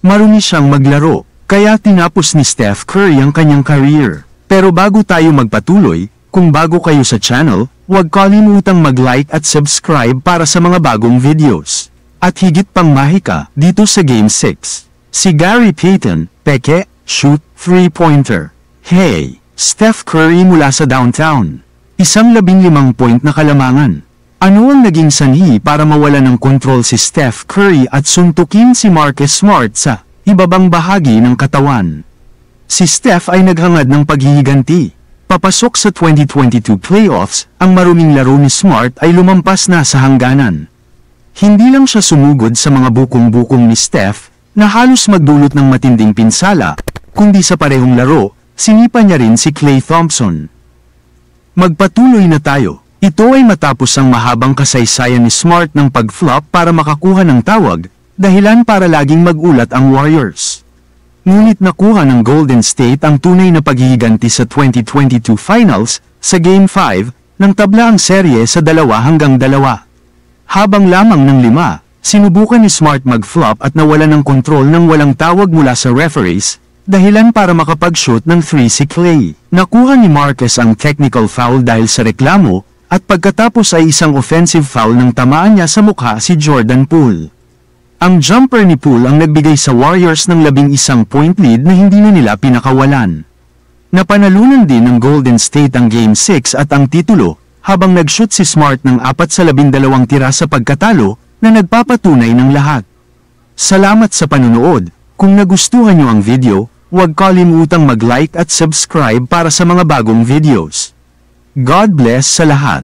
Marumi siyang maglaro, kaya tinapos ni Steph Curry ang kanyang career. Pero bago tayo magpatuloy, kung bago kayo sa channel, huwag kalimutang mag-like at subscribe para sa mga bagong videos. At higit pang mahika, dito sa Game 6. Si Gary Payton, peke, shoot, 3-pointer. Hey, Steph Curry mula sa downtown. Isang 15-point na kalamangan. Ano ang naging sanhi para mawala ng kontrol si Steph Curry at suntukin si Marcus Smart sa ibabang bahagi ng katawan? Si Steph ay naghangad ng paghihiganti. Papasok sa 2022 playoffs, ang maruming laro ni Smart ay lumampas na sa hangganan. Hindi lang siya sumugod sa mga bukong-bukong ni Steph na halos magdulot ng matinding pinsala, kundi sa parehong laro, sinipa niya rin si Klay Thompson. Magpatuloy na tayo. Ito ay matapos ang mahabang kasaysayan ni Smart ng pag-flop para makakuha ng tawag, dahilan para laging mag-ulat ang Warriors. Ngunit nakuha ng Golden State ang tunay na paghihiganti sa 2022 Finals sa Game 5 nang tabla ang serye sa 2-2. Habang lamang ng 5, sinubukan ni Smart mag-flop at nawala ng kontrol ng walang tawag mula sa referees, dahilan para makapag-shoot ng 3 si Klay. Nakuha ni Marcus ang technical foul dahil sa reklamo, at pagkatapos ay isang offensive foul nang tamaan niya sa mukha si Jordan Poole. Ang jumper ni Poole ang nagbigay sa Warriors ng 11-point lead na hindi na nila pinakawalan. Napanalunan din ng Golden State ang Game 6 at ang titulo, habang nag-shoot si Smart ng 4 sa 12 tira sa pagkatalo na nagpapatunay ng lahat. Salamat sa panunood. Kung nagustuhan niyo ang video, huwag kalimutang mag-like at subscribe para sa mga bagong videos. God bless sa lahat.